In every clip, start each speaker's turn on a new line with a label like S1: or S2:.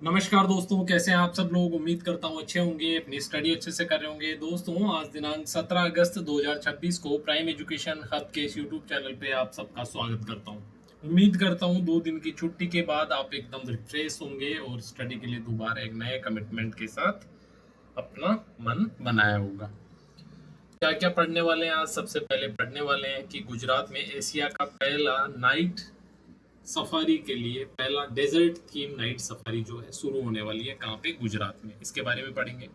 S1: नमस्कार दोस्तों, कैसे हैं आप सब लोग। उम्मीद करता हूँ अच्छे होंगे, अपनी स्टडी अच्छे से कर रहे होंगे। दोस्तों, आज दिनांक 17 अगस्त 2026 को प्राइम एजुकेशन हब के इस यूट्यूब चैनल पे आप सबका स्वागत करता हूँ। उम्मीद करता हूँ 2 दिन की छुट्टी के बाद आप एकदम रिफ्रेश होंगे और स्टडी के लिए दोबारा एक नए कमिटमेंट के साथ अपना मन बनाया होगा। क्या क्या पढ़ने वाले हैं आज? सबसे पहले पढ़ने वाले हैं कि गुजरात में एशिया का पहला नाइट सफारी के लिए पहला डेजर्ट थीम नाइट सफारी जो है शुरू होने वाली है। कहाँ पे? गुजरात में। इसके बारे में पढ़ेंगे।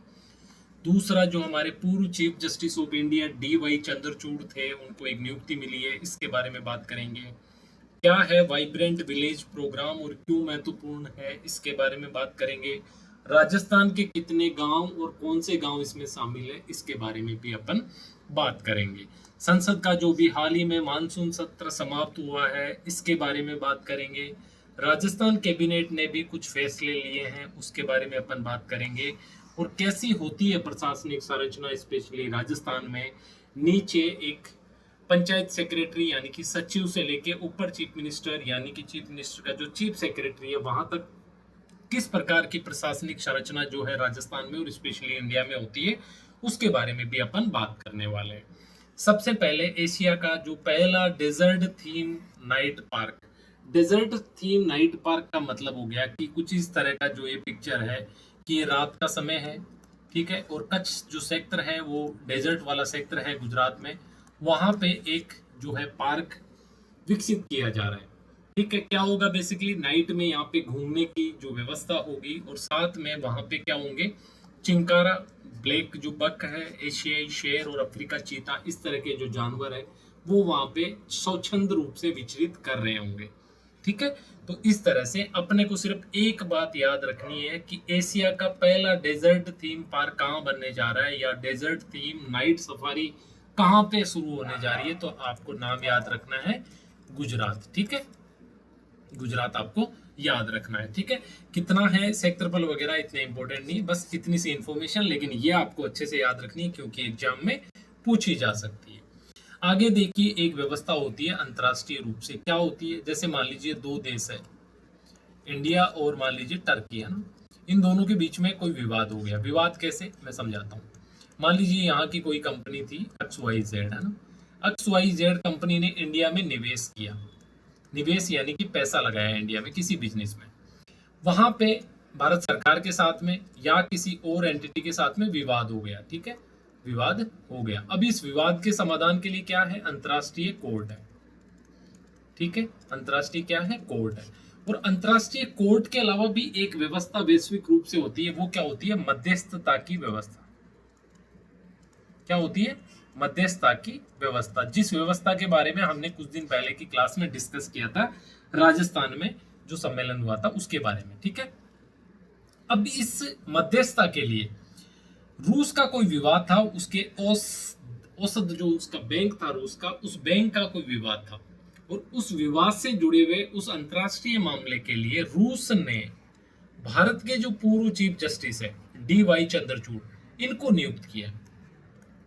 S1: दूसरा, जो हमारे पूर्व chief justice of India DY Chandrachud थे, उनको एक नियुक्ति मिली है, इसके बारे में बात करेंगे। क्या है वाइब्रेंट विलेज प्रोग्राम और क्यों महत्वपूर्ण है, इसके बारे में बात करेंगे। राजस्थान के कितने गांव और कौन से गांव इसमें शामिल है, इसके बारे में भी अपन बात करेंगे। संसद का जो भी हाल ही में मानसून सत्र समाप्त हुआ है, इसके बारे में बात करेंगे। राजस्थान कैबिनेट ने भी कुछ फैसले लिए हैं, उसके बारे में अपन बात करेंगे। और कैसी होती है प्रशासनिक संरचना, स्पेशली राजस्थान में। नीचे एक पंचायत सेक्रेटरी यानी कि सचिव से लेके ऊपर चीफ मिनिस्टर यानी कि चीफ मिनिस्टर का जो चीफ सेक्रेटरी है वहां तक किस प्रकार की प्रशासनिक संरचना जो है राजस्थान में और स्पेशली इंडिया में होती है, उसके बारे में भी अपन बात करने वाले हैं। सबसे पहले एशिया का जो पहला desert theme night park. Desert theme night park का मतलब हो गया कि कुछ इस तरह का जो ये पिक्चर है कि ये रात का समय है, ठीक है। और कच्छ जो सेक्टर है वो डेजर्ट वाला सेक्टर है गुजरात में। वहां पे एक जो है पार्क विकसित किया जा रहा है, ठीक है। क्या होगा बेसिकली, नाइट में यहाँ पे घूमने की जो व्यवस्था होगी और साथ में वहां पे क्या होंगे, चिंकारा, ब्लैक जो बक है, एशियाई शेर और अफ्रीका चीता, इस तरह के जो जानवर है वो वहां पे स्वच्छंद रूप से विचरित कर रहे होंगे, ठीक है। तो इस तरह से अपने को सिर्फ एक बात याद रखनी है कि एशिया का पहला डेजर्ट थीम पार्क कहाँ बनने जा रहा है या डेजर्ट थीम नाइट सफारी कहाँ पे शुरू होने जा रही है। तो आपको नाम याद रखना है गुजरात, ठीक है। गुजरात आपको याद रखना है, ठीक है। कितना है क्षेत्रफल वगैरह इतने इंपॉर्टेंट नहीं, बस इतनी सी इंफॉर्मेशन, लेकिन ये आपको अच्छे से याद रखनी है क्योंकि एग्जाम में पूछी जा सकती है। आगे देखिए, एक व्यवस्था होती है अंतरराष्ट्रीय रूप से। क्या होती है? जैसे मान लीजिए दो देश है, इंडिया और मान लीजिए टर्की, है ना। इन दोनों के बीच में कोई विवाद हो गया। विवाद कैसे, मैं समझाता हूँ। मान लीजिए यहाँ की कोई कंपनी थी XYZ, है ना। XYZ कंपनी ने इंडिया में निवेश किया। निवेश यानी कि पैसा लगाया इंडिया में किसी बिजनेस में। वहां पे भारत सरकार के साथ में या किसी और एंटिटी के साथ में विवाद हो गया, ठीक है। विवाद हो गया। अब इस विवाद के समाधान के लिए क्या है? अंतरराष्ट्रीय कोर्ट है, ठीक है। अंतरराष्ट्रीय क्या है? कोर्ट है। और अंतरराष्ट्रीय कोर्ट के अलावा भी एक व्यवस्था वैश्विक रूप से होती है। वो क्या होती है? मध्यस्थता की व्यवस्था। क्या होती है? मध्यस्थता की व्यवस्था। जिस व्यवस्था के बारे में हमने कुछ दिन पहले की क्लास में डिस्कस किया था, राजस्थान में जो सम्मेलन हुआ था उसके बारे में, ठीक है। अब इस मध्यस्थता के लिए रूस का कोई विवाद था, उसके औसत जो उसका बैंक था रूस का, उस बैंक का कोई विवाद था। और उस विवाद से जुड़े हुए उस अंतरराष्ट्रीय मामले के लिए रूस ने भारत के जो पूर्व चीफ जस्टिस है DY चंद्रचूड़, इनको नियुक्त किया।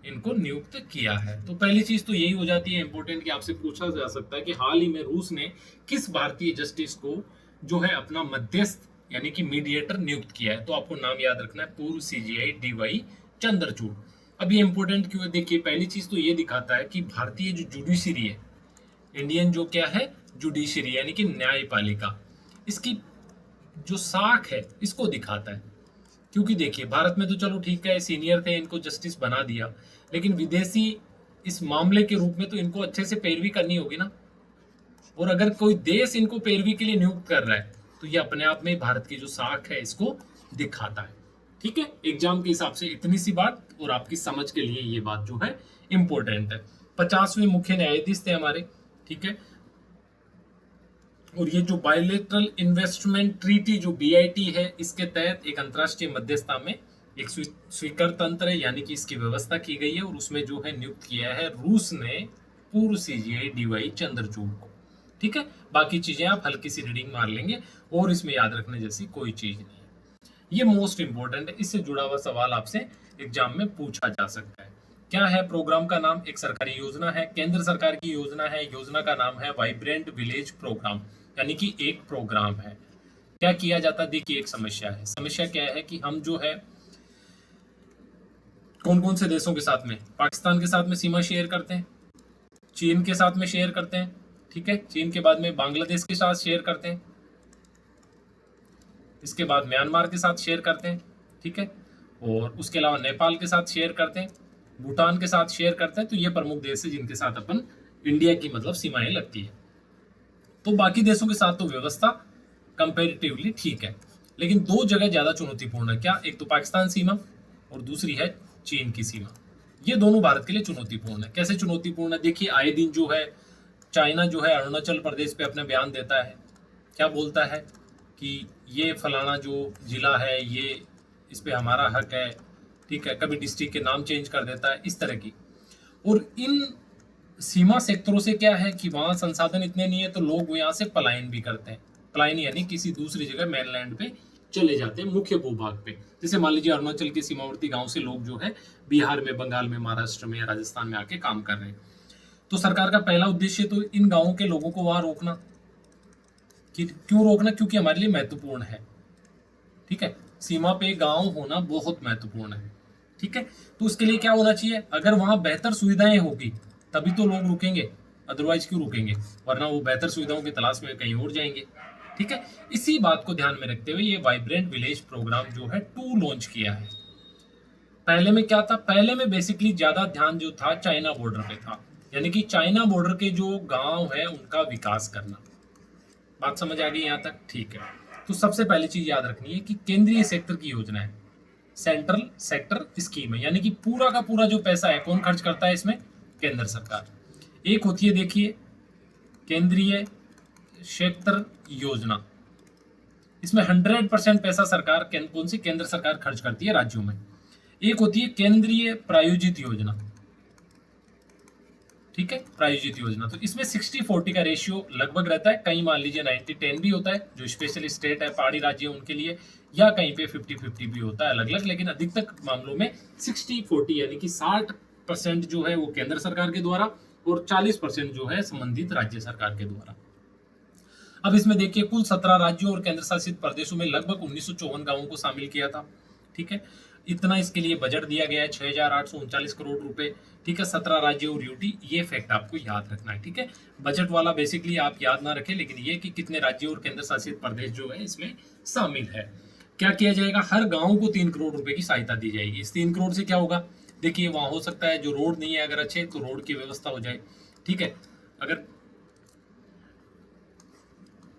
S1: इनको नियुक्त किया है। तो पहली चीज तो यही हो जाती है इंपॉर्टेंट कि आपसे पूछा जा सकता है कि हाल ही में रूस ने किस भारतीय जस्टिस को जो है अपना मध्यस्थ यानी कि मीडिएटर नियुक्त किया है। तो आपको नाम याद रखना है, पूर्व CJI DY चंद्रचूड़। अब ये इंपॉर्टेंट क्यों है? देखिए, पहली चीज तो ये दिखाता है कि भारतीय जो जुडिशरी है, इंडियन जो क्या है, जुडिशरी यानी कि न्यायपालिका, इसकी जो साख है इसको दिखाता है। क्योंकि देखिए, भारत में तो चलो ठीक है, सीनियर थे, इनको जस्टिस बना दिया, लेकिन विदेशी इस मामले के रूप में तो इनको अच्छे से पैरवी करनी होगी ना। और अगर कोई देश इनको पैरवी के लिए नियुक्त कर रहा है तो ये अपने आप में भारत की जो साख है इसको दिखाता है, ठीक है। एग्जाम के हिसाब से इतनी सी बात, और आपकी समझ के लिए ये बात जो है इंपॉर्टेंट है। 50वें मुख्य न्यायाधीश थे हमारे, ठीक है। और ये जो बायलेटरल इन्वेस्टमेंट ट्रीटी जो BIT है, इसके तहत एक अंतरराष्ट्रीय मध्यस्थता में एक स्वीकार तंत्र है, यानी कि इसकी व्यवस्था की गई है। और उसमें जो है नियुक्त किया है रूस ने पूर्व CJI DY चंद्रचूड़ को, ठीक है। बाकी चीजें आप हल्की सी रीडिंग मार लेंगे और इसमें याद रखने जैसी कोई चीज नहीं है। ये मोस्ट इंपॉर्टेंट है, इससे जुड़ा हुआ सवाल आपसे एग्जाम में पूछा जा सकता है। क्या है प्रोग्राम का नाम? एक सरकारी योजना है, केंद्र सरकार की योजना है। योजना का नाम है वाइब्रेंट विलेज प्रोग्राम, यानी कि एक प्रोग्राम है। क्या किया जाता? देखिए एक समस्या है। समस्या क्या है कि हम जो है कौन कौन से देशों के साथ में, पाकिस्तान के साथ में सीमा शेयर करते हैं, चीन के साथ में शेयर करते हैं, ठीक है, चीन के बाद में बांग्लादेश के साथ शेयर करते हैं, इसके बाद म्यांमार के साथ शेयर करते हैं, ठीक है, और उसके अलावा नेपाल के साथ शेयर करते हैं, भूटान के साथ शेयर करते हैं। तो ये प्रमुख देश है जिनके साथ अपन इंडिया की मतलब सीमाएं लगती है। तो बाकी देशों के साथ तो व्यवस्था कंपेरेटिवली ठीक है, लेकिन दो जगह ज्यादा चुनौतीपूर्ण है। क्या? एक तो पाकिस्तान सीमा और दूसरी है चीन की सीमा। ये दोनों भारत के लिए चुनौतीपूर्ण है। कैसे चुनौतीपूर्ण है? देखिए आए दिन जो है चाइना जो है अरुणाचल प्रदेश पे अपना बयान देता है। क्या बोलता है कि ये फलाना जो जिला है ये इस पे हमारा हक है, ठीक है, कभी डिस्ट्रिक्ट के नाम चेंज कर देता है, इस तरह की। और इन सीमा सेक्टरों से क्या है कि वहां संसाधन इतने नहीं है तो लोग यहाँ से पलायन भी करते हैं। पलायन यानी किसी दूसरी जगह मेनलैंड पे चले जाते हैं, मुख्य भूभाग पे। जैसे मान लीजिए अरुणाचल के सीमावर्ती गांव से लोग जो है बिहार में, बंगाल में, महाराष्ट्र में या राजस्थान में आके काम कर रहे हैं। तो सरकार का पहला उद्देश्य तो इन गांवों के लोगों को वहां रोकना। कि क्यों रोकना? क्योंकि हमारे लिए महत्वपूर्ण है, ठीक है, सीमा पे गांव होना बहुत महत्वपूर्ण है, ठीक है। तो उसके लिए क्या होना चाहिए? अगर वहां बेहतर सुविधाएं होगी तभी तो लोग रुकेंगे, अदरवाइज क्यों रुकेंगे? वरना वो बेहतर सुविधाओं की तलाश में कहीं और जाएंगे, ठीक है। इसी बात को ध्यान में रखते हुए ये वाइब्रेंट विलेज प्रोग्राम जो है 2 लॉन्च किया है। पहले में क्या था? पहले में बेसिकली ज्यादा ध्यान जो था चाइना बॉर्डर पे था, यानी कि चाइना बॉर्डर के जो गांव है उनका विकास करना। बात समझ आ गई यहाँ तक? ठीक है। तो सबसे पहली चीज याद रखनी है कि केंद्रीय सेक्टर की योजना है, सेंट्रल सेक्टर स्कीम है, यानी कि पूरा का पूरा जो पैसा है कौन खर्च करता है इसमें? केंद्र सरकार। एक होती है देखिए केंद्रीय क्षेत्र योजना, इसमें 100% पैसा सरकार कौन सी? केंद्र सरकार खर्च करती है राज्यों में। एक होती है केंद्रीय प्रायोजित योजना, ठीक है, प्रायोजित योजना। तो इसमें 60-40 का रेशियो लगभग रहता है। कहीं मान लीजिए 90-10 भी होता है, जो स्पेशल स्टेट है, पहाड़ी राज्य है उनके लिए, या कहीं पे 50-50 भी होता है, अलग अलग। लेकिन अधिकतर मामलों में 60-40 यानी कि 60% जो है वो केंद्र सरकार के द्वारा और 40% जो है संबंधित राज्य सरकार के द्वारा। अब इसमें देखिए कुल 17 राज्यों और केंद्र शासित प्रदेशों में लगभग 1954 गांवों को शामिल किया था, ठीक है। इतना इसके लिए बजट दिया गया है 6,839 करोड़ रुपए, ठीक है। 17 राज्य और यूटी, ये फैक्ट आपको याद रखना है, ठीक है। बजट वाला बेसिकली आप याद ना रखें, लेकिन ये कि कितने राज्य और केंद्र शासित प्रदेश जो है इसमें शामिल है। क्या किया जाएगा? हर गांव को 3 करोड़ रुपए की सहायता दी जाएगी। इस 3 करोड़ से क्या होगा? देखिए वहां हो सकता है जो रोड नहीं है अगर अच्छे, तो रोड की व्यवस्था हो जाए, ठीक है। अगर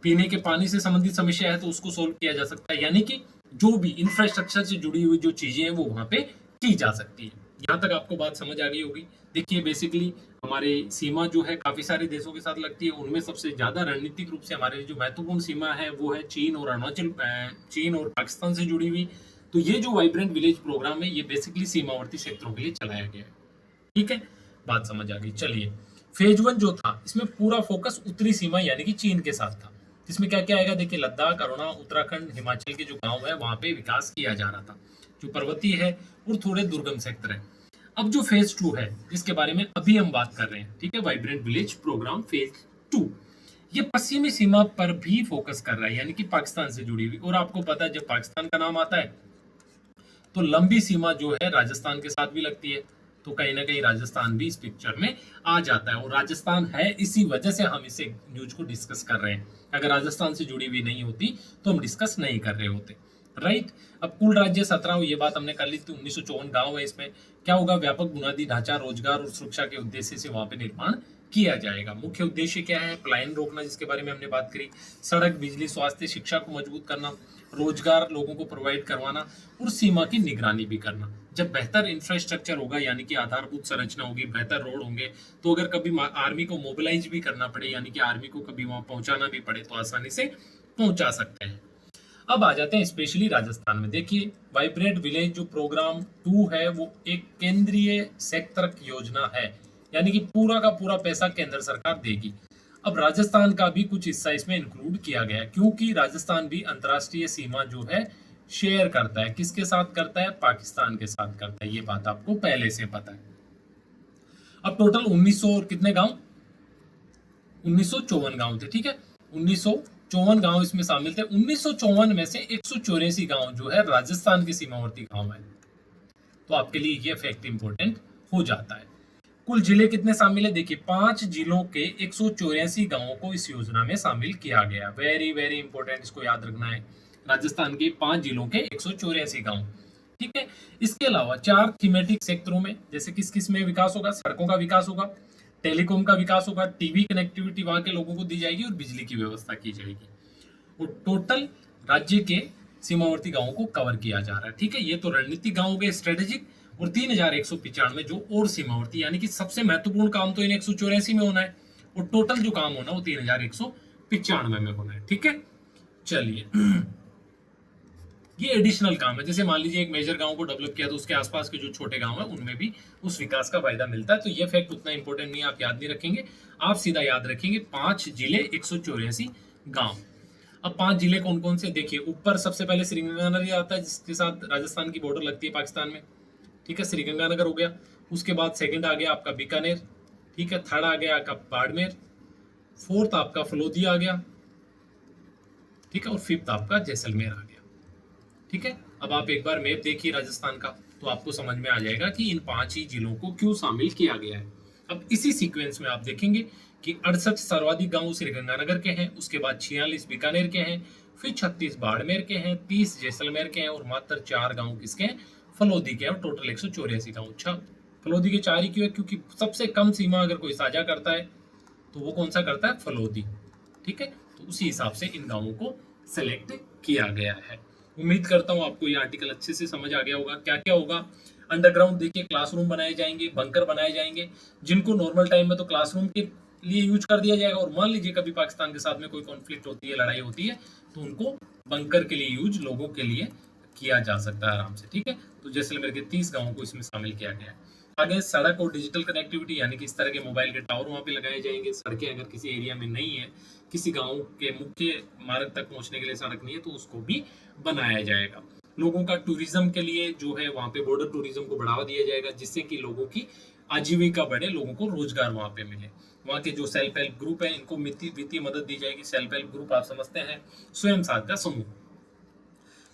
S1: पीने के पानी से संबंधित समस्या है तो उसको सोल्व किया जा सकता है, यानी कि जो भी इंफ्रास्ट्रक्चर से जुड़ी हुई जो चीजें हैं वो वहां पे की जा सकती है। यहाँ तक आपको बात समझ आ गई होगी। देखिए बेसिकली हमारे सीमा जो है काफी सारे देशों के साथ लगती है, उनमें सबसे ज्यादा रणनीतिक रूप से हमारे जो महत्वपूर्ण सीमा है वो है चीन और अरुणाचल, चीन और पाकिस्तान से जुड़ी हुई। तो ये जो वाइब्रेंट विलेज प्रोग्राम है ये बेसिकली सीमावर्ती क्षेत्रों के लिए चलाया गया है, ठीक है। बात समझ आ गई। चलिए फेज 1 जो था इसमें पूरा फोकस उत्तरी सीमा यानी कि चीन के साथ था। इसमें क्या क्या आएगा? देखिए लद्दाख, अरुणा, उत्तराखंड, हिमाचल के जो गांव है वहां पे विकास किया जा रहा था, जो पर्वतीय है और थोड़े दुर्गम सेक्टर है। अब जो फेज 2 है जिसके बारे में अभी हम बात कर रहे हैं, ठीक है, वाइब्रेंट विलेज प्रोग्राम फेज 2, ये पश्चिमी सीमा पर भी फोकस कर रहा है, यानी कि पाकिस्तान से जुड़ी हुई। और आपको पता है जब पाकिस्तान का नाम आता है तो लंबी सीमा जो है राजस्थान के साथ भी लगती है, तो कहीं ना कहीं राजस्थान भी इस पिक्चर में आ जाता है। और राजस्थान है इसी वजह से हम इसे न्यूज को डिस्कस कर रहे हैं। अगर राजस्थान से जुड़ी हुई नहीं होती तो हम डिस्कस नहीं कर रहे होते, राइट। अब कुल राज्य 17, ये बात हमने कर ली थी। 1954 गांव है। इसमें क्या होगा? व्यापक बुनियादी ढांचा, रोजगार और सुरक्षा के उद्देश्य से वहां पे निर्माण किया जाएगा। मुख्य उद्देश्य क्या है? पलायन रोकना, जिसके बारे में हमने बात करी, सड़क, बिजली, स्वास्थ्य, शिक्षा को मजबूत करना, रोजगार लोगों को प्रोवाइड करवाना और सीमा की निगरानी भी करना। जब बेहतर इंफ्रास्ट्रक्चर होगा यानी कि आधारभूत संरचना होगी, बेहतर रोड होंगे, तो अगर कभी आर्मी को मोबिलाइज भी करना पड़े यानी कि आर्मी को कभी वहां पहुंचाना भी पड़े तो आसानी से पहुंचा सकते हैं। अब आ जाते हैं स्पेशली राजस्थान में। देखिए वाइब्रेंट विलेज जो प्रोग्राम 2 है वो एक केंद्रीय सेक्टर योजना है, यानी कि पूरा का पूरा पैसा केंद्र सरकार देगी। अब राजस्थान का भी कुछ हिस्सा इसमें इंक्लूड किया गया है, क्योंकि राजस्थान भी अंतर्राष्ट्रीय सीमा जो है शेयर करता है। किसके साथ करता है? पाकिस्तान के साथ करता है। ये बात आपको पहले से पता है। अब टोटल 1900 और कितने गांव? 1954 गांव थे, ठीक है। 1954 54 गांव इसमें शामिल थे। 1954 में से 184 गांव जो है राजस्थान के सीमावर्ती गांव है। तो आपके लिए ये फैक्ट इंपॉर्टेंट हो जाता है। कुल जिले कितने शामिल है, देखिए 5 जिलों के 184 गांवों को इस योजना में शामिल किया गया। वेरी वेरी इंपॉर्टेंट, इसको याद रखना है। राजस्थान के 5 जिलों के 184 गांव, ठीक है। इसके अलावा 4 थीमेटिक सेक्टरों में, जैसे किस किस में विकास होगा, सड़कों का विकास होगा, टेलीकॉम का विकास होगा, टीवी कनेक्टिविटी वहां के लोगों को दी जाएगी और बिजली की व्यवस्था की जाएगी। और टोटल राज्य के सीमावर्ती गांवों को कवर किया जा रहा है, ठीक है। ये तो रणनीतिक गांव हो गए, स्ट्रेटेजिक। और 3195 जो और सीमावर्ती, यानी कि सबसे महत्वपूर्ण काम तो इन 184 में होना है, और टोटल जो काम होना वो 3195 में होना है, ठीक है। चलिए, ये एडिशनल काम है। जैसे मान लीजिए एक मेजर गांव को डेवलप किया तो उसके आसपास के जो छोटे गांव है उनमें भी उस विकास का फायदा मिलता है। तो ये फैक्ट उतना इंपॉर्टेंट नहीं है, आप याद नहीं रखेंगे। आप सीधा याद रखेंगे 5 जिले 184 गांव। अब 5 जिले कौन कौन से, देखिए ऊपर सबसे पहले श्रीगंगानगर आता है, जिसके साथ राजस्थान की बॉर्डर लगती है पाकिस्तान में, ठीक है। श्रीगंगानगर हो गया। उसके बाद सेकंड आ गया आपका बीकानेर, ठीक है। थर्ड आ गया आपका बाड़मेर, फोर्थ आपका फलोदी आ गया, ठीक है। और फिफ्थ आपका जैसलमेर आ गया, ठीक है। अब आप एक बार मैप देखिए राजस्थान का, तो आपको समझ में आ जाएगा कि इन 5 ही जिलों को क्यों शामिल किया गया है। अब इसी सीक्वेंस में आप देखेंगे कि 68 सर्वाधिक गांव श्रीगंगानगर के हैं, उसके बाद 46 बीकानेर के हैं, फिर 36 बाड़मेर के हैं, 30 जैसलमेर के हैं, और मात्र 4 गांव किसके हैं, फलोदी के हैं। और टोटल 184 गांव। अच्छा, फलोदी के 4 ही क्यों है, क्योंकि सबसे कम सीमा अगर कोई साझा करता है तो वो कौन सा करता है, फलोदी, ठीक है। तो उसी हिसाब से इन गांवों को सेलेक्ट किया गया है। उम्मीद करता हूं आपको ये आर्टिकल अच्छे से समझ आ गया होगा। क्या क्या होगा, अंडरग्राउंड देखिए क्लासरूम बनाए जाएंगे, बंकर बनाए जाएंगे, जिनको नॉर्मल टाइम में तो क्लासरूम के लिए यूज कर दिया जाएगा, और मान लीजिए कभी पाकिस्तान के साथ में कोई कॉन्फ्लिक्ट होती है, लड़ाई होती है, तो उनको बंकर के लिए यूज लोगों के लिए किया जा सकता है आराम से, ठीक है। तो जैसलमेर के 30 गांवों को इसमें शामिल किया गया है। आगे सड़क और डिजिटल कनेक्टिविटी, यानी कि इस तरह के मोबाइल के टावर वहां पे लगाए जाएंगे। सड़कें अगर किसी एरिया में नहीं है, किसी गांव के मुख्य मार्ग तक पहुंचने के लिए सड़क नहीं है, तो उसको भी बनाया जाएगा। लोगों का टूरिज्म के लिए जो है वहां पे बॉर्डर टूरिज्म को बढ़ावा दिया जाएगा, जिससे कि लोगों की आजीविका बढ़े, लोगों को रोजगार वहां पे मिले। वहाँ के जो सेल्फ हेल्प ग्रुप है, इनको वित्तीय मदद दी जाएगी। सेल्फ हेल्प ग्रुप आप समझते हैं, स्वयं सहायता समूह।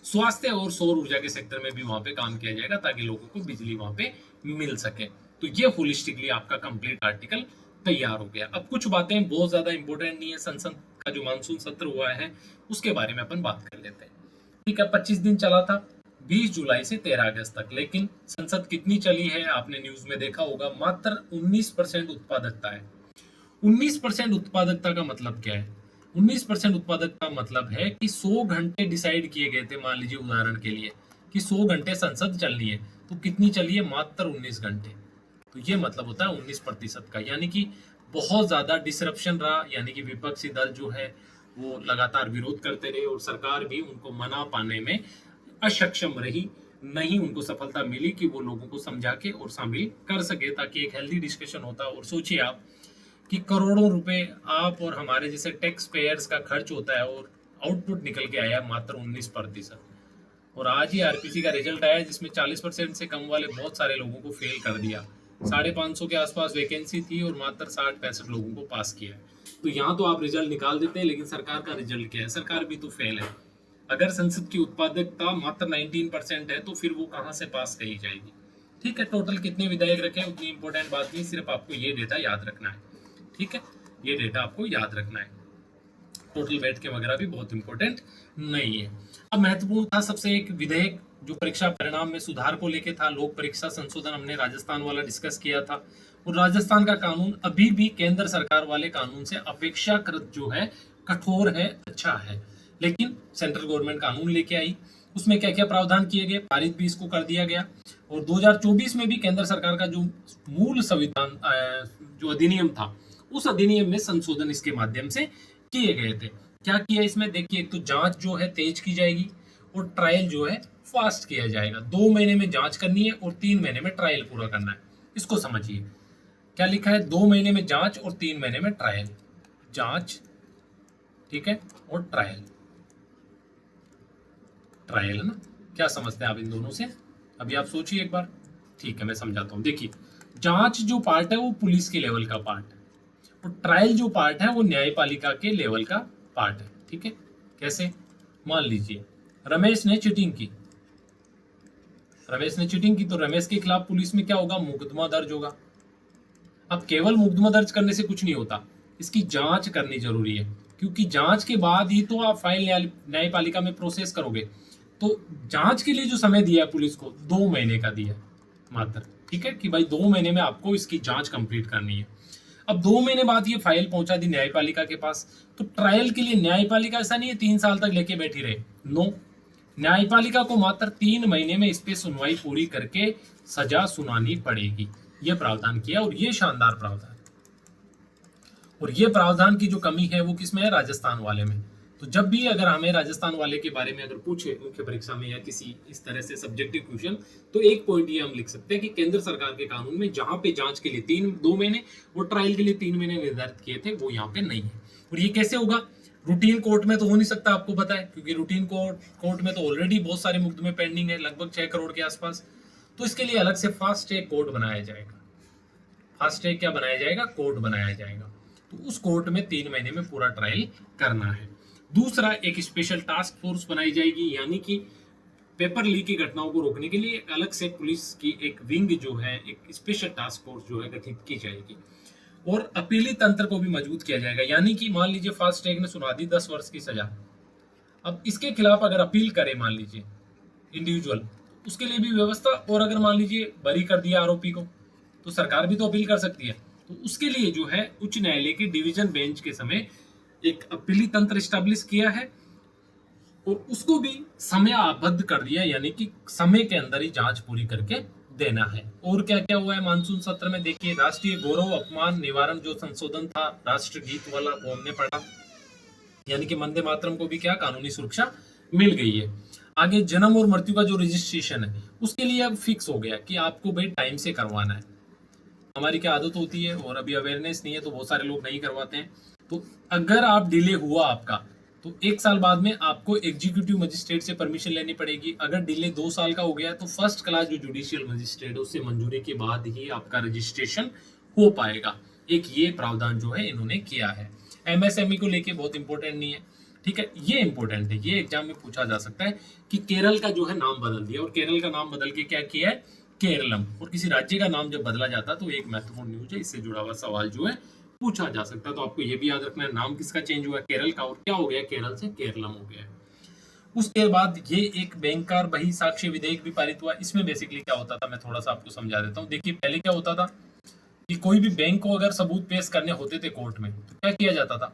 S1: स्वास्थ्य और सौर ऊर्जा के सेक्टर में भी वहां पे काम किया जाएगा, ताकि लोगों को बिजली वहां पे मिल सके। तो ये होलिस्टिकली आपका कंप्लीट आर्टिकल तैयार हो गया। अब कुछ बातें बहुत ज्यादा इंपॉर्टेंट नहीं है, संसद का जो मानसून सत्र हुआ है उसके बारे में अपन बात कर लेते हैं, ठीक है। 25 दिन चला था, 20 जुलाई से 13 अगस्त तक। लेकिन संसद कितनी चली है, आपने न्यूज में देखा होगा, मात्र 19% उत्पादकता है। 19% उत्पादकता का मतलब क्या है, 19% उत्पादकता मतलब है कि 100 घंटे डिसाइड किए गए थे, मान लीजिए उदाहरण के लिए कि 100 घंटे संसद चलनी है, तो कितनी चली है, मात्र 19 घंटे। तो ये मतलब होता है 19% का, यानी कि बहुत ज्यादा डिसरप्शन रहा, यानी कि विपक्षी दल जो है वो लगातार विरोध करते रहे, और सरकार भी उनको मना पाने में अक्षम रही, नहीं उनको सफलता मिली कि वो लोगों को समझा के और शामिल कर सके, ताकि एक हेल्दी डिस्कशन होता। और सोचिए आप कि करोड़ों रुपए आप और हमारे जैसे टैक्स पेयर्स का खर्च होता है, और आउटपुट निकल के आया मात्र 19%। और आज ही आरपीसी का रिजल्ट आया, जिसमें 40% से कम वाले बहुत सारे लोगों को फेल कर दिया। 550 के आसपास वैकेंसी थी और मात्र 60-65 लोगों को पास किया। तो यहाँ तो आप रिजल्ट निकाल देते हैं, लेकिन सरकार का रिजल्ट क्या है, सरकार भी तो फेल है। अगर संसद की उत्पादकता मात्र 19% है, तो फिर वो कहाँ से पास कही जाएगी, ठीक है। टोटल कितने विधायक रखे उतनी इंपॉर्टेंट बात नहीं, सिर्फ आपको ये डेटा याद रखना है, ठीक है। ये डेटा आपको याद रखना है, टोटल बैठ के वगैरह भी बहुत इंपॉर्टेंट नहीं है। अब महत्वपूर्ण था सबसे एक विधेयक जो परीक्षा परिणाम में सुधार को लेके था, लोक परीक्षा संशोधन, हमने राजस्थान वाला डिस्कस किया था। और राजस्थान का कानून अभी भी केंद्र सरकार वाले कानून से अपेक्षाकृत जो है कठोर है, अच्छा है। लेकिन सेंट्रल गवर्नमेंट कानून लेके आई, उसमें क्या क्या प्रावधान किए गए, पारित भी इसको कर दिया गया। और 2024 में भी केंद्र सरकार का जो मूल संविधान जो अधिनियम था, उस अधिनियम में संशोधन इसके माध्यम से किए गए थे। क्या किया इसमें, देखिए, एक तो जांच जो है तेज की जाएगी, और ट्रायल जो है फास्ट किया जाएगा। 2 महीने में जांच करनी है और 3 महीने में ट्रायल पूरा करना है। इसको समझिए, क्या लिखा है, 2 महीने में जांच और 3 महीने में ट्रायल। जांच, ठीक है, और ट्रायल। ट्रायल है ना, क्या समझते हैं आप इन दोनों से, अभी आप सोचिए एक बार, ठीक है, मैं समझाता हूँ। देखिए, जांच जो पार्ट है वो पुलिस के लेवल का पार्ट है, और ट्रायल जो पार्ट है वो न्यायपालिका के लेवल का पार्ट है, ठीक है, कैसे? मान लीजिए रमेश ने चीटिंग की, तो रमेश के खिलाफ पुलिस में क्या होगा? मुकदमा दर्ज होगा। अब केवल मुकदमा दर्ज करने से कुछ नहीं होता, इसकी जांच करनी जरूरी है, क्योंकि जांच के बाद ही तो आप फाइल न्यायपालिका में प्रोसेस करोगे। तो जांच के लिए जो समय दिया है पुलिस को, 2 महीने का दिया है मात्र, ठीक है, कि भाई 2 महीने में आपको इसकी जांच कंप्लीट करनी है। अब 2 महीने बाद ये फाइल पहुंचा दी न्यायपालिका के पास, तो ट्रायल के लिए न्यायपालिका ऐसा नहीं है 3 साल तक लेके बैठी रहे, नो, न्यायपालिका को मात्र 3 महीने में इस पे सुनवाई पूरी करके सजा सुनानी पड़ेगी। यह प्रावधान किया, और ये शानदार प्रावधान, और ये प्रावधान की जो कमी है वो किसमें है? राजस्थान वाले में। तो जब भी अगर हमें राजस्थान वाले के बारे में अगर पूछे मुख्य परीक्षा में या किसी इस तरह से सब्जेक्टिव क्वेश्चन, तो एक पॉइंट ये हम लिख सकते हैं कि केंद्र सरकार के कानून में जहां पे जांच के लिए 2 महीने और ट्रायल के लिए 3 महीने निर्धारित किए थे, वो यहाँ पे नहीं है। और ये कैसे होगा? रूटीन कोर्ट में तो हो नहीं सकता, आपको पता है, क्योंकि रूटीन कोर्ट में तो ऑलरेडी बहुत सारे मुकदमे पेंडिंग है, लगभग 6 करोड़ के आसपास। तो इसके लिए अलग से फास्ट ट्रैक कोर्ट बनाया जाएगा। फास्ट ट्रैक क्या बनाया जाएगा? कोर्ट बनाया जाएगा। तो उस कोर्ट में 3 महीने में पूरा ट्रायल करना है। दूसरा, एक स्पेशल टास्क फोर्स बनाई जाएगी, यानी कि पेपर लीक की घटनाओं को रोकने के लिए अलग से पुलिस की एक विंग जो है, एक स्पेशल टास्क फोर्स जो है गठित की जाएगी। और अपीली तंत्र को भी मजबूत किया जाएगा, यानी कि मान लीजिए फास्ट ट्रैक ने सुना दी 10 वर्ष की सजा, अब इसके खिलाफ अगर अपील करे मान लीजिए इंडिविजुअल, उसके लिए भी व्यवस्था, और अगर मान लीजिए बरी कर दिया आरोपी को, तो सरकार भी तो अपील कर सकती है। तो उसके लिए जो है उच्च न्यायालय के डिवीजन बेंच के समय एक अपीली तंत्र स्टैब्लिश किया है, और उसको भी समय आबद्ध कर दिया, यानी कि समय के अंदर ही जांच पूरी करके देना है। और क्या क्या हुआ है मानसून सत्र में? देखिए, राष्ट्रीय गौरव अपमान निवारण जो संशोधन था, राष्ट्रगीत वाला, वो हमने पढ़ा, यानी कि वंदे मातरम को भी क्या कानूनी सुरक्षा मिल गई है। आगे जन्म और मृत्यु का जो रजिस्ट्रेशन है, उसके लिए अब फिक्स हो गया कि आपको भाई टाइम से करवाना है। हमारी क्या आदत होती है, और अभी अवेयरनेस नहीं है तो बहुत सारे लोग नहीं करवाते हैं। तो अगर आप डिले हुआ आपका, तो 1 साल बाद में आपको एग्जीक्यूटिव मजिस्ट्रेट से परमिशन लेनी पड़ेगी। अगर डिले 2 साल का हो गया तो फर्स्ट क्लास जो जुडिशियल मजिस्ट्रेट है उससे मंजूरी के बाद ही आपका रजिस्ट्रेशन हो पाएगा। एक ये प्रावधान जो है इन्होंने किया है। एमएसएमई को लेके बहुत इंपॉर्टेंट नहीं है, ठीक है, ये इंपॉर्टेंट है, ये एग्जाम में पूछा जा सकता है कि केरल का जो है नाम बदल दिया, और केरल का नाम बदल के क्या किया है? केरलम। और किसी राज्य का नाम जब बदला जाता है तो एक महत्वपूर्ण न्यूज है, इससे जुड़ा हुआ सवाल जो है पूछा जा सकता है। तो आपको ये भी याद रखना है, नाम किसका चेंज हुआ? केरल का, और क्या हो गया? केरल से केरलम हो गया। उसके बाद ये एक बैंकर बही साक्ष्य विधेयक भी पारित हुआ। इसमें बेसिकली क्या होता था, मैं थोड़ा सा आपको समझा देता हूँ। देखिए, पहले क्या होता था कि कोई भी बैंक को अगर सबूत पेश करने होते थे कोर्ट में, तो क्या किया जाता था?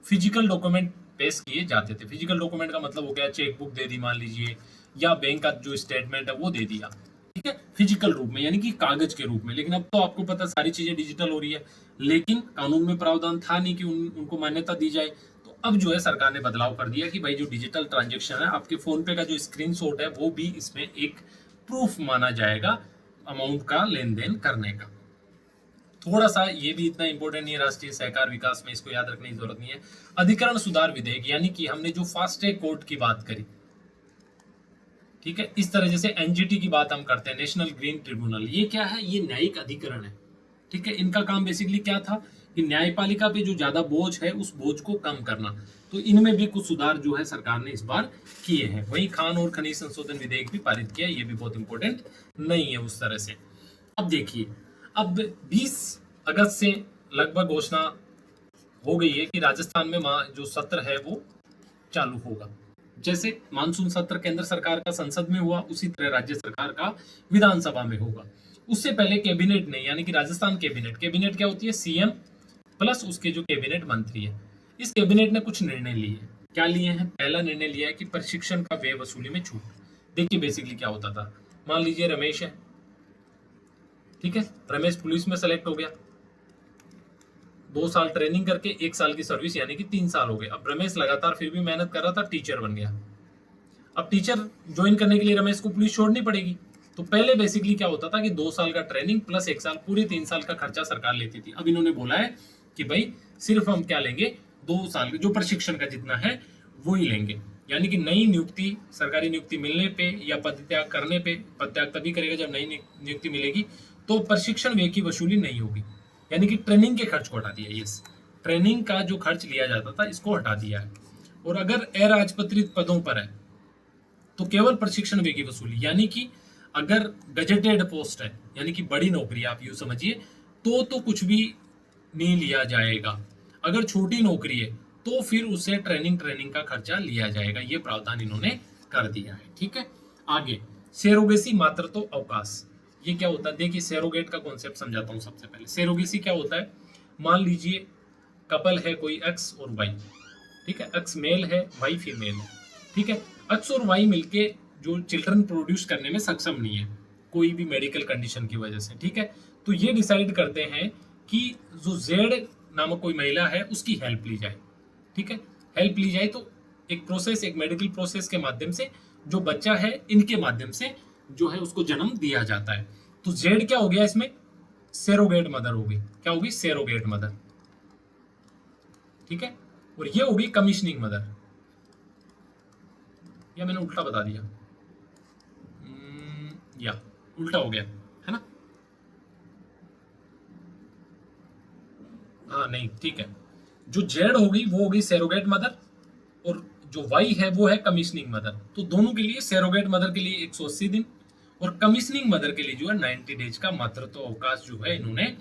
S1: फिजिकल डॉक्यूमेंट पेश किए जाते थे। फिजिकल डॉक्यूमेंट का मतलब हो गया चेकबुक दे दी मान लीजिए, या बैंक का जो स्टेटमेंट है वो दे दिया, ठीक है, फिजिकल रूप में, यानी कि कागज के रूप में। लेकिन अब तो आपको पता सारी चीजें डिजिटल हो रही है, लेकिन कानून में प्रावधान था नहीं कि उनको मान्यता दी जाए। तो अब जो है सरकार ने बदलाव कर दिया कि भाई जो डिजिटल ट्रांजेक्शन है, आपके फोन पे का जो स्क्रीनशॉट है वो भी इसमें एक प्रूफ माना जाएगा अमाउंट का लेन देन करने का। थोड़ा सा ये भी इतना इंपॉर्टेंट नहीं है राष्ट्रीय सहकार विकास में, इसको याद रखने की जरूरत नहीं है। अधिकरण सुधार विधेयक, यानी कि हमने जो फास्ट ट्रैक कोर्ट की बात करी, ठीक है, इस तरह जैसे एनजीटी की बात हम करते हैं, नेशनल ग्रीन ट्रिब्यूनल, ये क्या है? ये न्यायिक अधिकरण है, ठीक है। इनका काम बेसिकली क्या था कि न्यायपालिका पे जो ज्यादा बोझ है उस बोझ को कम करना। तो इनमें भी कुछ सुधार जो है सरकार ने इस बार किए हैं। वही खान और खनिज संशोधन विधेयक भी पारित किया, ये भी बहुत इंपॉर्टेंट नहीं है उस तरह से। अब देखिए, अब 20 अगस्त से लगभग घोषणा हो गई है कि राजस्थान में जो सत्र है वो चालू होगा। जैसे मानसून सत्र केंद्र सरकार का संसद में हुआ, उसी तरह राज्य सरकार का विधानसभा में होगा। उससे पहले कैबिनेट ने, यानी कि राजस्थान कैबिनेट क्या होती है? सीएम प्लस उसके जो कैबिनेट मंत्री है, इस कैबिनेट ने कुछ निर्णय लिए। क्या लिए हैं? पहला निर्णय लिया है कि प्रशिक्षण का व्यय वसूली में छूट। देखिए बेसिकली क्या होता था, मान लीजिए रमेश है, ठीक है, रमेश पुलिस में सेलेक्ट हो गया, 2 साल ट्रेनिंग करके 1 साल की सर्विस, यानी कि 3 साल हो गए। अब रमेश लगातार फिर भी मेहनत कर रहा था, टीचर बन गया। अब टीचर ज्वाइन करने के लिए रमेश को पुलिस छोड़नी पड़ेगी। तो पहले बेसिकली क्या होता था कि 2 साल का ट्रेनिंग प्लस 1 साल, पूरे 3 साल का खर्चा सरकार लेती थी। अब इन्होंने बोला है कि भाई सिर्फ हम क्या लेंगे, 2 साल जो प्रशिक्षण का जितना है वो ही लेंगे। यानी कि नई नियुक्ति, सरकारी नियुक्ति मिलने पे या पद त्याग करने पे, पद त्याग तभी करेगा जब नई नियुक्ति मिलेगी, तो प्रशिक्षण व्यय की वसूली नहीं होगी। यानी कि ट्रेनिंग के खर्च को हटा दिया। यस, ट्रेनिंग का जो खर्च लिया जाता था इसको हटा दिया है। और अगर अराजपत्रित पदों पर है तो केवल प्रशिक्षण व्यय की वसूली, यानी कि अगर गजेटेड पोस्ट है यानी कि बड़ी नौकरी आप यूं समझिए तो कुछ भी नहीं लिया जाएगा। अगर छोटी नौकरी है तो फिर उसे ट्रेनिंग का खर्चा लिया जाएगा। ये प्रावधान इन्होंने कर दिया है। ठीक है, आगे सेरोगेसी मातृत्व अवकाश, ये क्या होता है? देखिए सेरोगेट का कॉन्सेप्ट समझाता हूँ। सबसे पहले सेरोगेसी क्या होता है? मान लीजिए कपल है कोई एक्स और वाई, ठीक है, एक्स मेल है वाई फीमेल है, ठीक है। एक्स और वाई मिलके जो चिल्ड्रन प्रोड्यूस करने में सक्षम नहीं है कोई भी मेडिकल कंडीशन की वजह से, ठीक है, तो ये डिसाइड करते हैं कि जो जेड नामक कोई महिला है उसकी हेल्प ली जाए। ठीक है, हेल्प ली जाए तो एक प्रोसेस, एक मेडिकल प्रोसेस के माध्यम से जो बच्चा है इनके माध्यम से जो है उसको जन्म दिया जाता है। तो जेड क्या हो गया इसमें? सेरोगेट मदर होगी। क्या होगी? Surrogate mother. ठीक है, और ये होगी कमीशनिंग मदर। या मैंने उल्टा बता दिया? या उल्टा हो गया है ना? हाँ नहीं, ठीक है। जो जेड होगी वो होगी सेरोगेट मदर और जो वाई है वो है कमीशनिंग मदर। तो दोनों के लिए, सेरोगेट मदर के लिए 180 दिन और कमीशनिंग मदर के लिए जो है 90 डेज का मातृत्व अवकाश जो है इन्होंने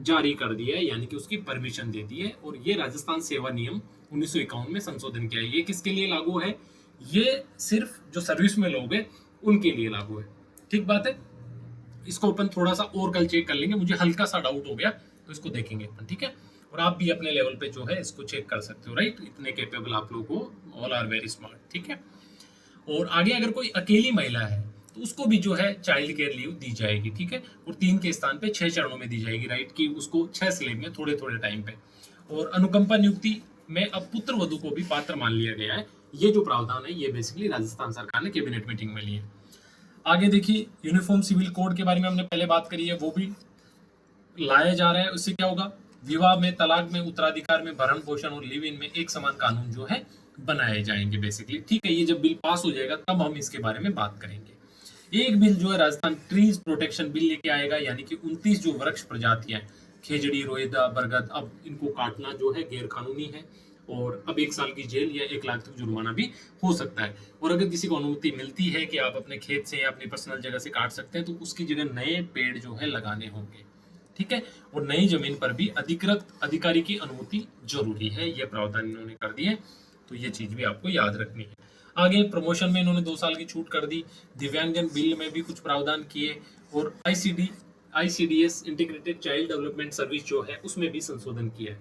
S1: जारी कर दिया है, यानी कि उसकी परमिशन दे दी है। और ये राजस्थान सेवा नियम 1951 में संशोधन किया है। ये किसके लिए लागू है? ये सिर्फ जो सर्विस में लोग हैं उनके लिए लागू है। ठीक बात है। इसको अपन थोड़ा सा और कल चेक कर लेंगे, मुझे हल्का सा डाउट हो गया तो इसको देखेंगे अपन। ठीक है, और आप भी अपने लेवल पे जो है इसको चेक कर सकते हो, राइट? इतने कैपेबल आप लोग हो, ऑल आर वेरी स्मार्ट। ठीक है, और आगे अगर कोई अकेली महिला है तो उसको भी जो है चाइल्ड केयर लीव दी जाएगी। ठीक है, और 3 के स्थान पे 6 चरणों में दी जाएगी, राइट? कि उसको 6 स्लेब में थोड़े थोड़े टाइम पे। और अनुकंपा नियुक्ति में अब पुत्र वधु को भी पात्र मान लिया गया है। ये जो प्रावधान है ये बेसिकली राजस्थान सरकार ने कैबिनेट मीटिंग में लिए। आगे देखिए यूनिफॉर्म सिविल कोड के बारे में हमने पहले बात करी है, वो भी लाया जा रहा है। उससे क्या होगा? विवाह में, तलाक में, उत्तराधिकार में, भरण पोषण और लिव इन में एक समान कानून जो है बनाए जाएंगे बेसिकली। ठीक है, ये जब बिल पास हो जाएगा तब हम इसके बारे में बात करेंगे। एक बिल जो है राजस्थान ट्रीज प्रोटेक्शन बिल लेके आएगा, यानी कि 29 जो वृक्ष प्रजातियां, खेजड़ी, रोएदा, बरगद, अब इनको काटना जो है गैर कानूनी है और अब 1 साल की जेल या 1 लाख तक जुर्माना भी हो सकता है। और अगर किसी को अनुमति मिलती है कि आप अपने खेत से या अपनी पर्सनल जगह से काट सकते हैं तो उसकी जगह नए पेड़ जो है लगाने होंगे। ठीक है, और नई जमीन पर भी अधिकृत अधिकारी की अनुमति जरूरी है। यह प्रावधान इन्होंने कर दिए, तो ये चीज भी आपको याद रखनी है। आगे प्रमोशन में इन्होंने 2 साल की छूट कर दी। दिव्यांगजन बिल में भी कुछ प्रावधान किए और ICDS integrated child development service जो है उसमें भी संशोधन किया है।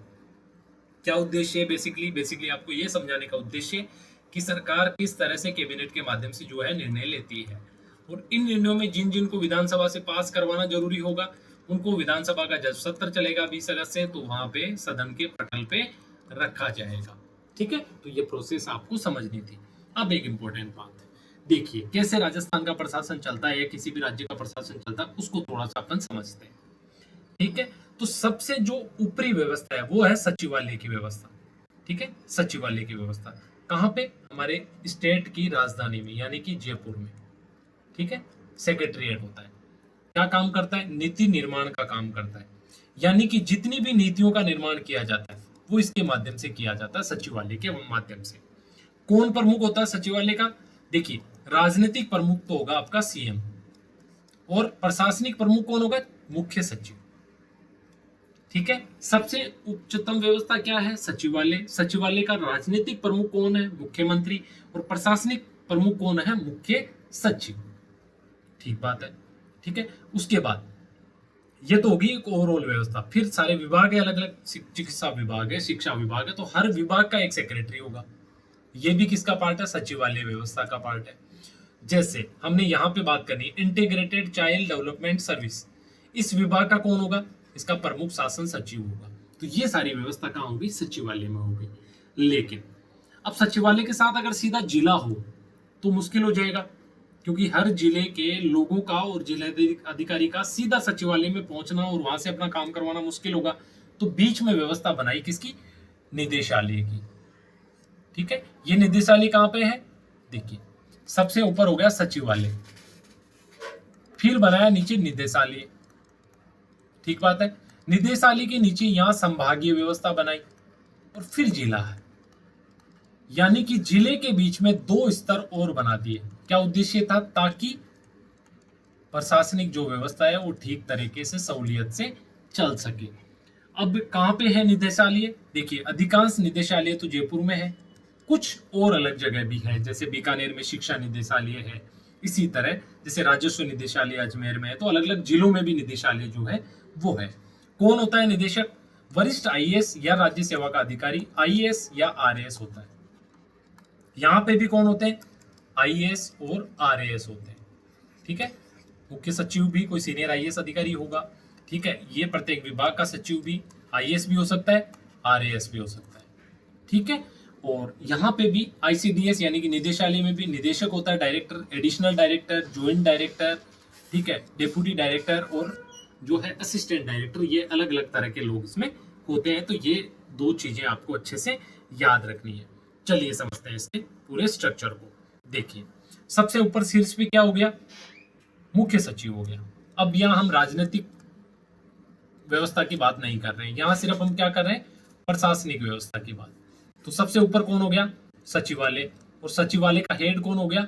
S1: क्या उद्देश्य है? बेसिकली आपको ये समझाने का उद्देश्य कि सरकार किस तरह से कैबिनेट के माध्यम से जो है निर्णय लेती है और इन निर्णयों में जिन जिन को विधानसभा से पास करवाना जरूरी होगा उनको विधानसभा का जब सत्र चलेगा 20 अगस्त से, तो वहां पे सदन के पटल पे रखा जाएगा। ठीक है, तो ये प्रोसेस आपको समझनी थी। अब एक इंपॉर्टेंट बात है, देखिए कैसे राजस्थान का प्रशासन चलता है या किसी भी राज्य का प्रशासन चलता है उसको थोड़ा सा अपन समझते हैं। ठीक है, तो सबसे जो ऊपरी व्यवस्था है वो है सचिवालय की व्यवस्था। ठीक है, सचिवालय की व्यवस्था कहाँ पे? हमारे स्टेट की राजधानी में, यानी कि जयपुर में। ठीक है, सेक्रेटरीट होता है। क्या काम करता है? नीति निर्माण का काम करता है, यानी कि जितनी भी नीतियों का निर्माण किया जाता है वो इसके माध्यम से किया जाता है, सचिवालय के माध्यम से। कौन प्रमुख होता है सचिवालय का? देखिए राजनीतिक प्रमुख तो होगा आपका सीएम और प्रशासनिक प्रमुख कौन होगा? मुख्य सचिव। ठीक है, सबसे उच्चतम व्यवस्था क्या है? सचिवालय। सचिवालय का राजनीतिक प्रमुख कौन है? मुख्यमंत्री। और प्रशासनिक प्रमुख कौन है? मुख्य सचिव। ठीक बात है। ठीक है, उसके बाद ये तो होगी एक ओवरऑल व्यवस्था। फिर सारे विभाग है, अलग अलग चिकित्सा विभाग है, शिक्षा विभाग है, तो हर विभाग का एक सेक्रेटरी होगा। ये भी किसका पार्ट है? सचिवालय व्यवस्था का पार्ट है। जैसे हमने यहाँ पे बात करनी इंटीग्रेटेड चाइल्ड डेवलपमेंट सर्विस, इस विभाग का कौन होगा? इसका प्रमुख शासन सचिव होगा। तो ये सारी व्यवस्था कहाँ होगी? सचिवालय में होगी। लेकिन अब सचिवालय के साथ अगर सीधा जिला हो तो मुश्किल हो जाएगा, क्योंकि हर जिले के लोगों का और जिला अधिकारी का सीधा सचिवालय में पहुंचना और वहां से अपना काम करवाना मुश्किल होगा। तो बीच में व्यवस्था बनाई किसकी? निदेशालय की। ठीक है, ये निदेशालय कहां पे है? देखिए सबसे ऊपर हो गया सचिवालय, फिर बनाया नीचे निदेशालय। ठीक बात है, निदेशालय के नीचे यहां संभागीय व्यवस्था बनाई और फिर जिला है। यानी कि जिले के बीच में 2 स्तर और बना दिए। क्या उद्देश्य था? ताकि प्रशासनिक जो व्यवस्था है वो ठीक तरीके से सहूलियत से चल सके। अब कहाँ पे है निदेशालय? देखिए, अधिकांश निदेशालय तो जयपुर में है, कुछ और अलग जगह भी है, जैसे बीकानेर में शिक्षा निदेशालय है। इसी तरह जैसे राजस्व निदेशालय अजमेर में है, तो अलग अलग जिलों में भी निदेशालय जो है वो है। कौन होता है निदेशक? वरिष्ठ आईएएस या राज्य सेवा का अधिकारी, आईएएस या आरएएस होता है। यहाँ पे भी कौन होते हैं? आईएएस और आरएएस होते हैं। ठीक है, मुख्य सचिव भी कोई सीनियर आईएएस अधिकारी होगा। ठीक है, ये प्रत्येक विभाग का सचिव भी आईएएस भी हो सकता है, आरएएस भी हो सकता है। ठीक है, और यहाँ पे भी आईसीडीएस यानी कि निदेशालय में भी निदेशक होता है, director, additional director, joint director, ठीक है, डेप्यूटी डायरेक्टर और जो है असिस्टेंट डायरेक्टर, ये अलग अलग तरह के लोग इसमें होते हैं। तो ये 2 चीजें आपको अच्छे से याद रखनी है। चलिए समझते हैं इसके पूरे स्ट्रक्चर को। देखिए, सबसे ऊपर शीर्ष पे क्या हो गया? मुख्य सचिव हो गया। अब यहाँ हम राजनीतिक व्यवस्था की बात नहीं कर रहे हैं, यहाँ सिर्फ हम क्या कर रहे हैं? प्रशासनिक व्यवस्था की बात। तो सबसे ऊपर कौन हो गया? सचिवालय। और सचिवालय का हेड कौन हो गया?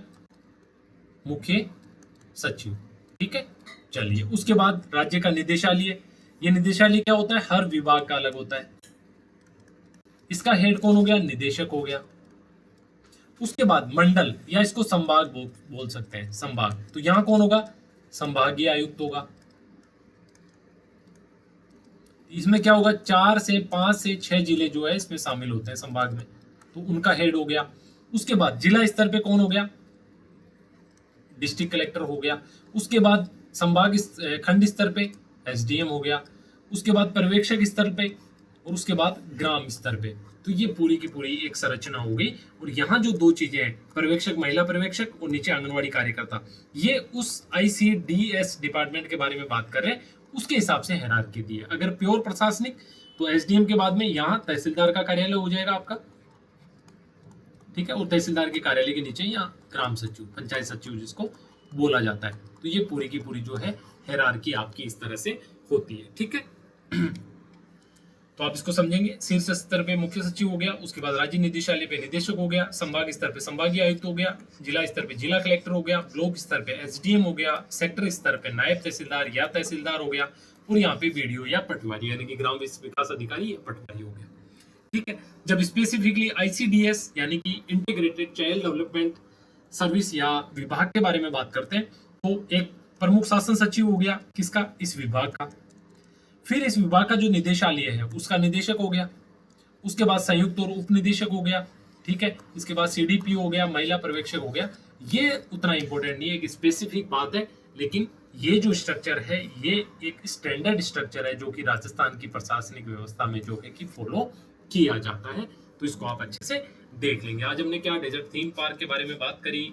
S1: मुख्य सचिव। ठीक है, चलिए उसके बाद राज्य का निदेशालय। ये निदेशालय क्या होता है? हर विभाग का अलग होता है। इसका हेड कौन हो गया? निदेशक हो गया। उसके बाद मंडल या इसको संभाग बोल सकते हैं, संभाग। तो यहां कौन होगा? संभागीय आयुक्त होगा। इसमें क्या होगा? 4 से 5 से 6 जिले जो है इसमें शामिल होते हैं संभाग में, तो उनका हेड हो गया। उसके बाद जिला स्तर पे कौन हो गया? डिस्ट्रिक्ट कलेक्टर हो गया। उसके बाद संभाग खंड स्तर पे एसडीएम हो गया। उसके बाद पर्यवेक्षक स्तर पे और उसके बाद ग्राम स्तर पे। तो ये पूरी की पूरी एक संरचना हो गई। और यहाँ जो 2 चीजें हैं, पर्यवेक्षक, महिला पर्यवेक्षक और नीचे आंगनवाड़ी कार्यकर्ता, ये उस आईसीडीएस डिपार्टमेंट के बारे में बात कर रहे हैं, उसके हिसाब से हायरार्की दी है। अगर प्योर प्रशासनिक तो एसडीएम के बाद में यहाँ तहसीलदार का कार्यालय हो जाएगा आपका। ठीक है, और तहसीलदार के कार्यालय के नीचे यहाँ ग्राम सचिव, पंचायत सचिव जिसको बोला जाता है। तो ये पूरी की पूरी जो है हायरार्की आपकी इस तरह से होती है। ठीक है, तो आप इसको समझेंगे। शीर्ष स्तर पे मुख्य सचिव हो गया, उसके बाद राज्य निदेशालय पे निदेशक हो गया, संभाग स्तर पे संभागीय आयुक्त हो गया, जिला स्तर पे जिला कलेक्टर हो गया, ब्लॉक स्तर पे एसडीएम हो गया, सेक्टर स्तर पे नायब तहसीलदार या तहसीलदार हो गया, और यहाँ पे बीडीओ या पटवारी यानी कि ग्राम विकास अधिकारी या पटवारी हो गया। ठीक है, जब स्पेसिफिकली आईसीडीएस यानी कि इंटीग्रेटेड चाइल्ड डेवलपमेंट सर्विस या विभाग के बारे में बात करते हैं, तो एक प्रमुख शासन सचिव हो गया, किसका? इस विभाग का। फिर इस विभाग का जो निदेशालय है उसका निदेशक हो गया। उसके बाद संयुक्त और उप निदेशक हो गया। ठीक है, इसके बाद सीडीपी हो गया, महिला पर्यवेक्षक हो गया। ये उतना इंपॉर्टेंट नहीं है, एक स्पेसिफिक बात है, लेकिन ये जो स्ट्रक्चर है ये एक स्टैंडर्ड स्ट्रक्चर है जो कि राजस्थान की प्रशासनिक व्यवस्था में जो है कि फॉलो किया जाता है। तो इसको आप अच्छे से देख लेंगे। आज हमने क्या डेजर्ट थीम पार्क के बारे में बात करी,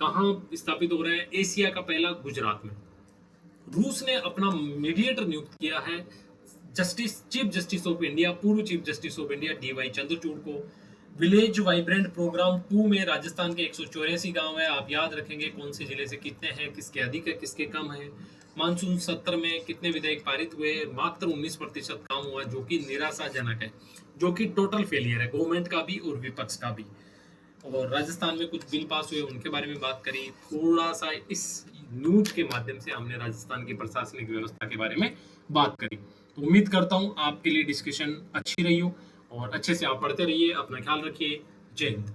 S1: कहाँ स्थापित हो रहा है? एशिया का पहला गुजरात में। रूस ने अपना मीडिएटर नियुक्त किया है चीफ जस्टिस ऑफ इंडिया, पूर्व chief justice of India DY Chandrachud को। विलेज वाइब्रेंट प्रोग्राम 2 में राजस्थान के 184 गांव है। आप याद रखेंगे कौन से जिले से कितने हैं, किसके अधिक है, किसके कम है। मानसून सत्र में कितने विधेयक पारित हुए? मात्र 19% काम हुआ, जो कि निराशाजनक है, जो कि टोटल फेलियर है गवर्नमेंट का भी और विपक्ष का भी। और राजस्थान में कुछ बिल पास हुए, उनके बारे में बात करी। थोड़ा सा इस न्यूज के माध्यम से हमने राजस्थान की प्रशासनिक व्यवस्था के बारे में बात करी। तो उम्मीद करता हूँ आपके लिए डिस्कशन अच्छी रही हो और अच्छे से आप पढ़ते रहिए। अपना ख्याल रखिए। जय हिंद।